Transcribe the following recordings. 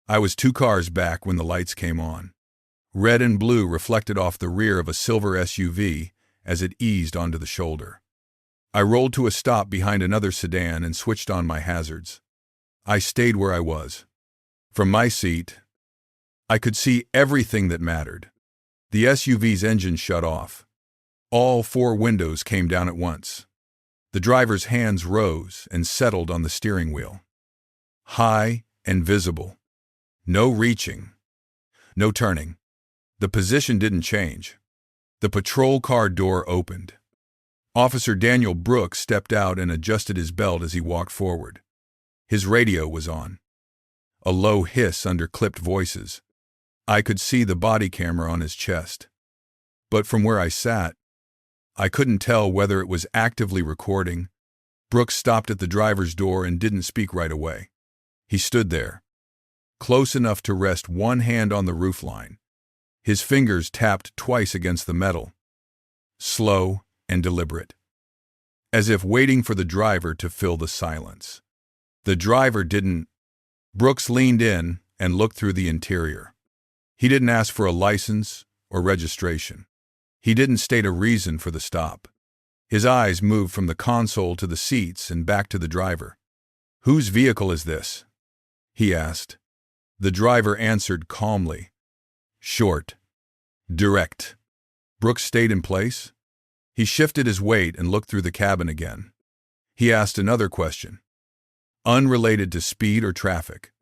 I was 2 cars back when the lights came on. Red and blue reflected off the rear of a silver SUV as it eased onto the shoulder. I rolled to a stop behind another sedan and switched on my hazards. I stayed where I was. From my seat, I could see everything that mattered. The SUV's engine shut off. All 4 windows came down at once. The driver's hands rose and settled on the steering wheel. High and visible. No reaching. No turning. The position didn't change. The patrol car door opened. Officer Daniel Brooks stepped out and adjusted his belt as he walked forward. His radio was on. A low hiss under clipped voices. I could see the body camera on his chest. But from where I sat, I couldn't tell whether it was actively recording. Brooks stopped at the driver's door and didn't speak right away. He stood there, close enough to rest one hand on the roofline. His fingers tapped twice against the metal, slow and deliberate, as if waiting for the driver to fill the silence. The driver didn't. Brooks leaned in and looked through the interior. He didn't ask for a license or registration. He didn't state a reason for the stop. His eyes moved from the console to the seats and back to the driver. "Whose vehicle is this?" he asked. The driver answered calmly. "Short. Direct." Brooks stayed in place. He shifted his weight and looked through the cabin again. He asked another question, unrelated to speed or traffic.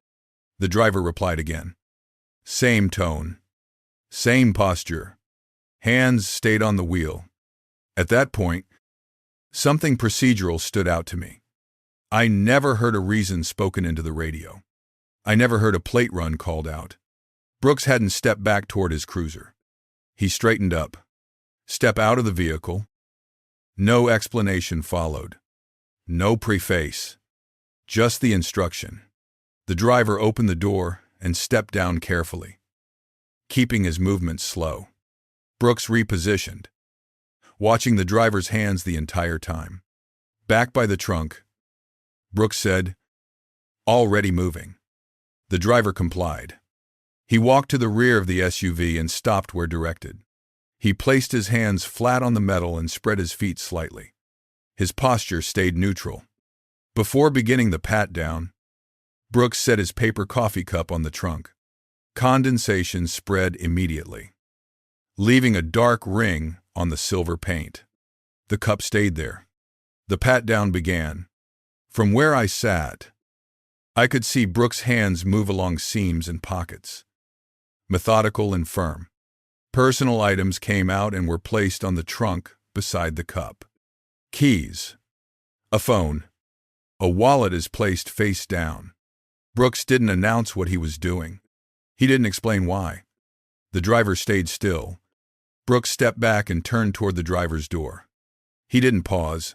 The driver replied again. Same tone. Same posture. Hands stayed on the wheel. At that point, something procedural stood out to me. I never heard a reason spoken into the radio. I never heard a plate run called out. Brooks hadn't stepped back toward his cruiser. He straightened up. Step out of the vehicle. No explanation followed. No preface. Just the instruction. The driver opened the door and stepped down carefully, keeping his movements slow. Brooks repositioned, watching the driver's hands the entire time. Back by the trunk, Brooks said, "Already moving." The driver complied. He walked to the rear of the SUV and stopped where directed. He placed his hands flat on the metal and spread his feet slightly. His posture stayed neutral. Before beginning the pat-down, Brooks set his paper coffee cup on the trunk. Condensation spread immediately, leaving a dark ring on the silver paint. The cup stayed there. The pat-down began. From where I sat, I could see Brooks' hands move along seams and pockets, methodical and firm. Personal items came out and were placed on the trunk beside the cup. Keys, a phone, a wallet is placed face down. Brooks didn't announce what he was doing. He didn't explain why. The driver stayed still. Brooks stepped back and turned toward the driver's door. He didn't pause.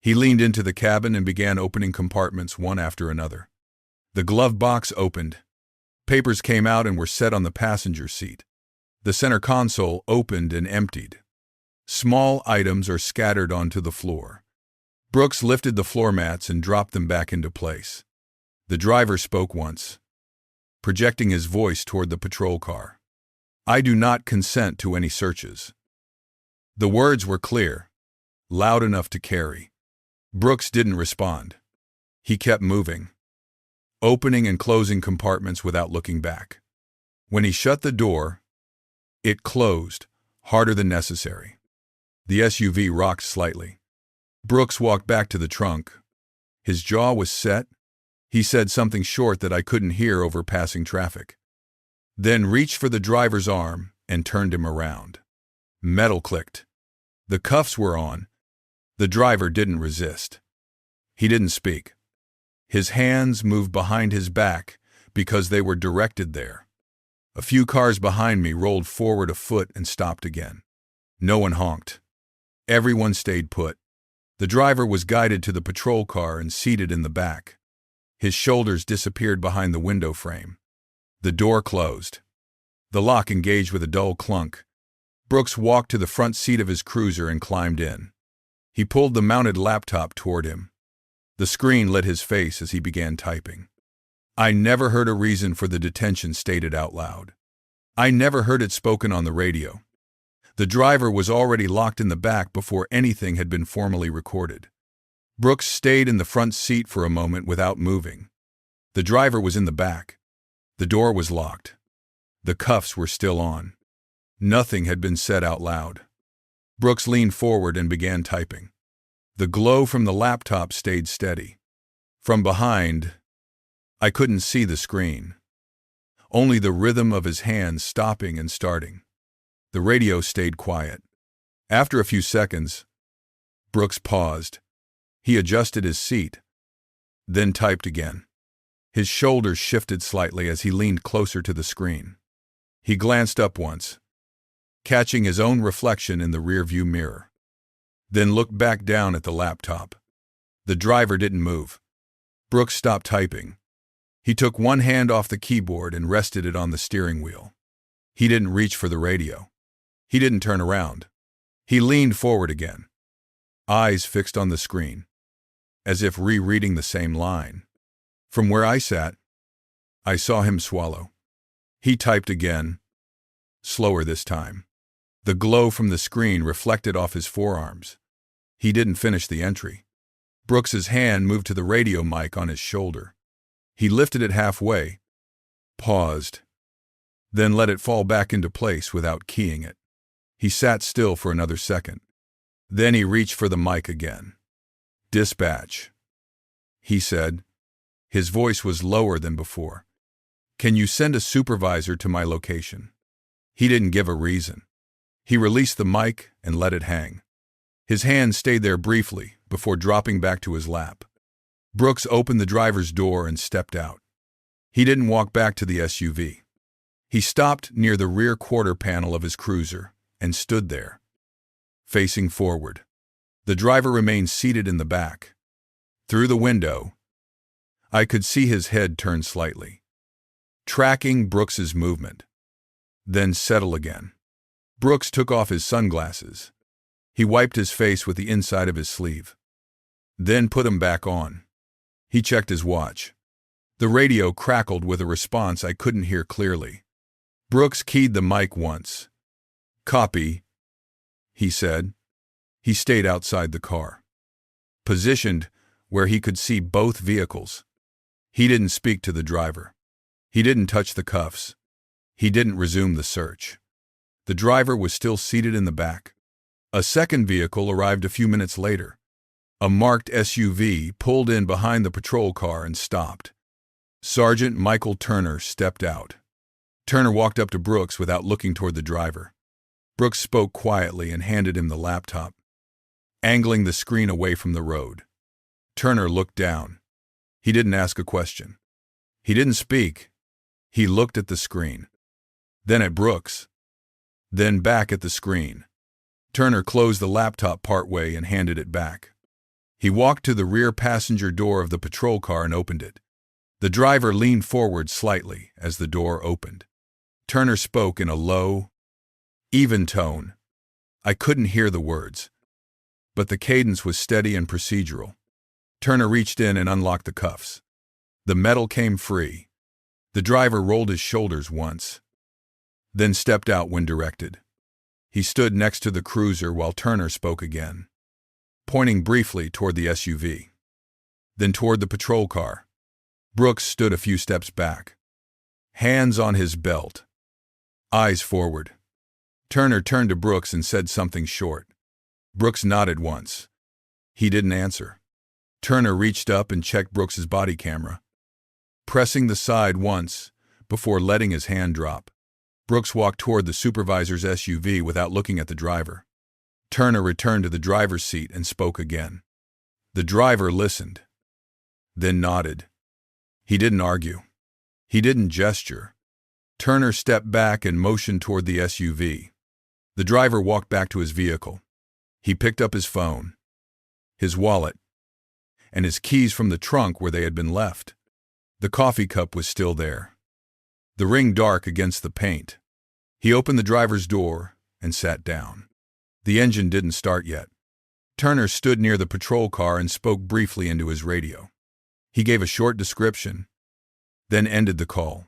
He leaned into the cabin and began opening compartments one after another. The glove box opened. Papers came out and were set on the passenger seat. The center console opened and emptied. Small items are scattered onto the floor. Brooks lifted the floor mats and dropped them back into place. The driver spoke once, projecting his voice toward the patrol car. "I do not consent to any searches." The words were clear, loud enough to carry. Brooks didn't respond. He kept moving, opening and closing compartments without looking back. When he shut the door, it closed, harder than necessary. The SUV rocked slightly. Brooks walked back to the trunk. His jaw was set. He said something short that I couldn't hear over passing traffic, then reached for the driver's arm and turned him around. Metal clicked. The cuffs were on. The driver didn't resist. He didn't speak. His hands moved behind his back because they were directed there. A few cars behind me rolled forward a foot and stopped again. No one honked. Everyone stayed put. The driver was guided to the patrol car and seated in the back. His shoulders disappeared behind the window frame. The door closed. The lock engaged with a dull clunk. Brooks walked to the front seat of his cruiser and climbed in. He pulled the mounted laptop toward him. The screen lit his face as he began typing. I never heard a reason for the detention stated out loud. I never heard it spoken on the radio. The driver was already locked in the back before anything had been formally recorded. Brooks stayed in the front seat for a moment without moving. The driver was in the back. The door was locked. The cuffs were still on. Nothing had been said out loud. Brooks leaned forward and began typing. The glow from the laptop stayed steady. From behind, I couldn't see the screen. Only the rhythm of his hands stopping and starting. The radio stayed quiet. After a few seconds, Brooks paused. He adjusted his seat, then typed again. His shoulders shifted slightly as he leaned closer to the screen. He glanced up once, catching his own reflection in the rearview mirror, then looked back down at the laptop. The driver didn't move. Brooks stopped typing. He took one hand off the keyboard and rested it on the steering wheel. He didn't reach for the radio. He didn't turn around. He leaned forward again, eyes fixed on the screen, as if rereading the same line. From where I sat, I saw him swallow. He typed again, slower this time. The glow from the screen reflected off his forearms. He didn't finish the entry. Brooks's hand moved to the radio mic on his shoulder. He lifted it halfway, paused, then let it fall back into place without keying it. He sat still for another second. Then he reached for the mic again. Dispatch, he said. His voice was lower than before. Can you send a supervisor to my location? He didn't give a reason. He released the mic and let it hang. His hand stayed there briefly before dropping back to his lap. Brooks opened the driver's door and stepped out. He didn't walk back to the SUV. He stopped near the rear quarter panel of his cruiser and stood there, facing forward. The driver remained seated in the back. Through the window, I could see his head turn slightly, tracking Brooks's movement, then settle again. Brooks took off his sunglasses. He wiped his face with the inside of his sleeve, then put them back on. He checked his watch. The radio crackled with a response I couldn't hear clearly. Brooks keyed the mic once. Copy, he said. He stayed outside the car, positioned where he could see both vehicles. He didn't speak to the driver. He didn't touch the cuffs. He didn't resume the search. The driver was still seated in the back. A second vehicle arrived a few minutes later. A marked SUV pulled in behind the patrol car and stopped. Sergeant Michael Turner stepped out. Turner walked up to Brooks without looking toward the driver. Brooks spoke quietly and handed him the laptop, angling the screen away from the road. Turner looked down. He didn't ask a question. He didn't speak. He looked at the screen, then at Brooks, then back at the screen. Turner closed the laptop partway and handed it back. He walked to the rear passenger door of the patrol car and opened it. The driver leaned forward slightly as the door opened. Turner spoke in a low, even tone. I couldn't hear the words, but the cadence was steady and procedural. Turner reached in and unlocked the cuffs. The metal came free. The driver rolled his shoulders once, then stepped out when directed. He stood next to the cruiser while Turner spoke again, pointing briefly toward the SUV, then toward the patrol car. Brooks stood a few steps back, hands on his belt, eyes forward. Turner turned to Brooks and said something short. Brooks nodded once. He didn't answer. Turner reached up and checked Brooks's body camera, pressing the side once before letting his hand drop. Brooks walked toward the supervisor's SUV without looking at the driver. Turner returned to the driver's seat and spoke again. The driver listened, then nodded. He didn't argue. He didn't gesture. Turner stepped back and motioned toward the SUV. The driver walked back to his vehicle. He picked up his phone, his wallet, and his keys from the trunk where they had been left. The coffee cup was still there, the ring dark against the paint. He opened the driver's door and sat down. The engine didn't start yet. Turner stood near the patrol car and spoke briefly into his radio. He gave a short description, then ended the call.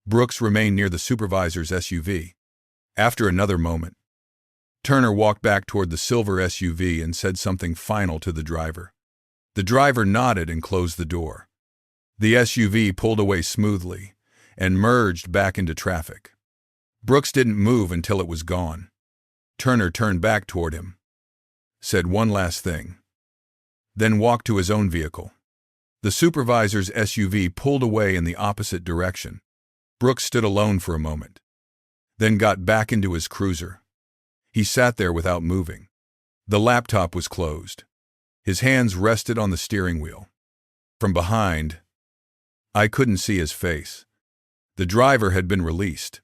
Brooks remained near the supervisor's SUV. After another moment, Turner walked back toward the silver SUV and said something final to the driver. The driver nodded and closed the door. The SUV pulled away smoothly and merged back into traffic. Brooks didn't move until it was gone. Turner turned back toward him, said one last thing, then walked to his own vehicle. The supervisor's SUV pulled away in the opposite direction. Brooks stood alone for a moment, then got back into his cruiser. He sat there without moving. The laptop was closed. His hands rested on the steering wheel. From behind, I couldn't see his face. The driver had been released.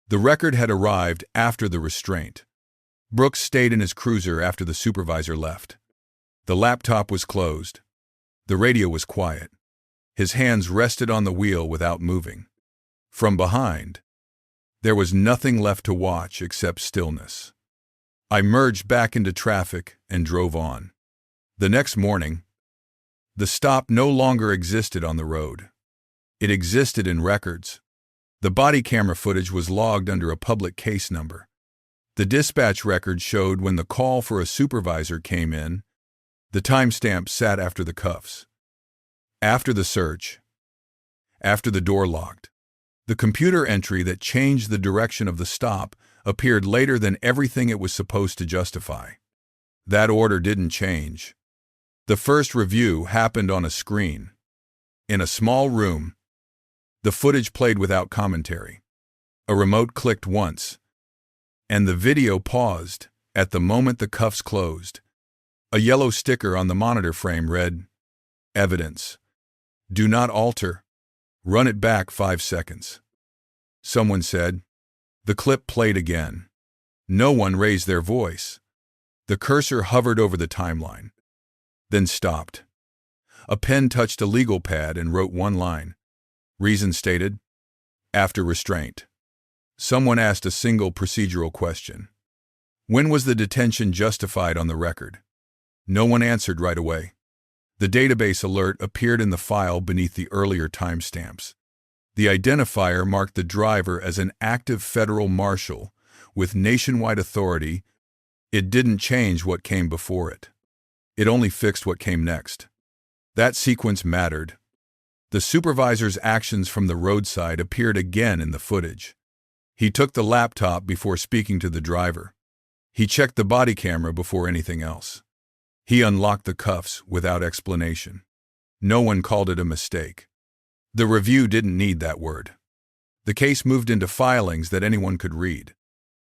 The record had arrived after the restraint. Brooks stayed in his cruiser after the supervisor left. The laptop was closed. The radio was quiet. His hands rested on the wheel without moving. From behind, there was nothing left to watch except stillness. I merged back into traffic and drove on. The next morning, the stop no longer existed on the road. It existed in records. The body camera footage was logged under a public case number. The dispatch record showed when the call for a supervisor came in. The timestamp sat after the cuffs. After the search, after the door locked, the computer entry that changed the direction of the stop appeared later than everything it was supposed to justify. That order didn't change. The first review happened on a screen. In a small room, the footage played without commentary. A remote clicked once, and the video paused at the moment the cuffs closed. A yellow sticker on the monitor frame read, "Evidence. Do not alter. Run it back 5 seconds." Someone said. The clip played again. No one raised their voice. The cursor hovered over the timeline, then stopped. A pen touched a legal pad and wrote one line. Reason stated, after restraint. Someone asked a single procedural question. When was the detention justified on the record? No one answered right away. The database alert appeared in the file beneath the earlier timestamps. The identifier marked the driver as an active federal marshal with nationwide authority. It didn't change what came before it. It only fixed what came next. That sequence mattered. The supervisor's actions from the roadside appeared again in the footage. He took the laptop before speaking to the driver. He checked the body camera before anything else. He unlocked the cuffs without explanation. No one called it a mistake. The review didn't need that word. The case moved into filings that anyone could read.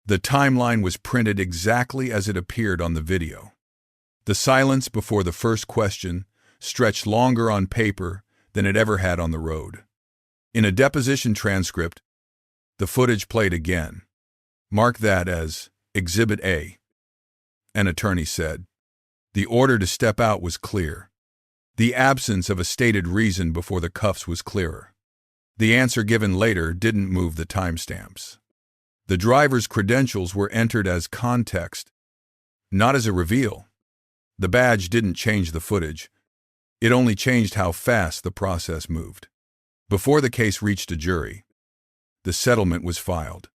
The timeline was printed exactly as it appeared on the video. The silence before the first question stretched longer on paper than it ever had on the road. In a deposition transcript, the footage played again. Mark that as Exhibit A. An attorney said. The order to step out was clear. The absence of a stated reason before the cuffs was clearer. The answer given later didn't move the timestamps. The driver's credentials were entered as context, not as a reveal. The badge didn't change the footage. It only changed how fast the process moved. Before the case reached a jury, the settlement was filed.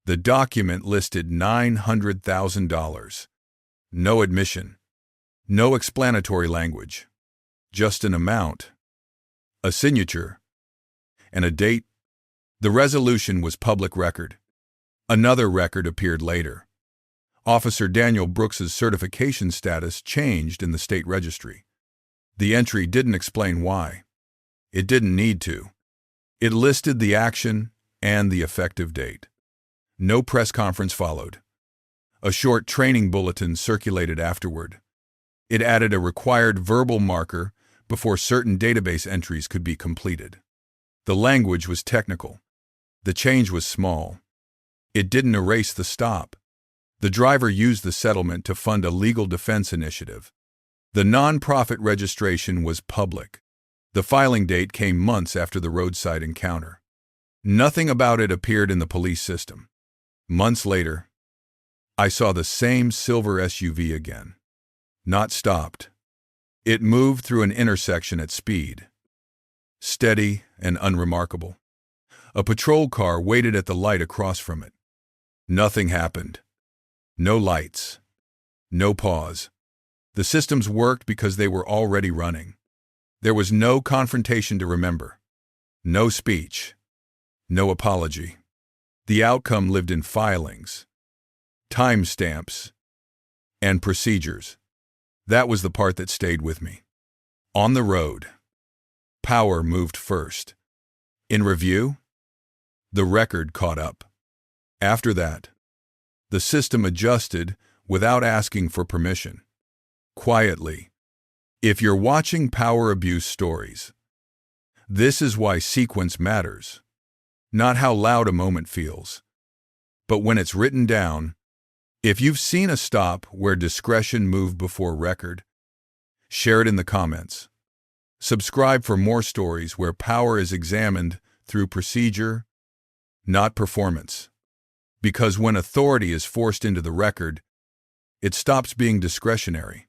The document listed $900,000. No admission. No explanatory language. Just an amount, a signature, and a date. The resolution was public record. Another record appeared later. Officer Daniel Brooks's certification status changed in the state registry. The entry didn't explain why. It didn't need to. It listed the action and the effective date. No press conference followed. A short training bulletin circulated afterward. It added a required verbal marker before certain database entries could be completed. The language was technical. The change was small. It didn't erase the stop. The driver used the settlement to fund a legal defense initiative. The nonprofit registration was public. The filing date came months after the roadside encounter. Nothing about it appeared in the police system. Months later, I saw the same silver SUV again. Not stopped. It moved through an intersection at speed. steady and unremarkable. A patrol car waited at the light across from it. Nothing happened. No lights. No pause. The systems worked because they were already running. There was no confrontation to remember. No speech. No apology. The outcome lived in filings, timestamps, and procedures. That was the part that stayed with me. On the road, power moved first. In review, the record caught up. After that, the system adjusted without asking for permission. Quietly. If you're watching power abuse stories, this is why sequence matters. Not how loud a moment feels, but when it's written down. If you've seen a stop where discretion moved before record, share it in the comments. Subscribe for more stories where power is examined through procedure, not performance. Because when authority is forced into the record, it stops being discretionary.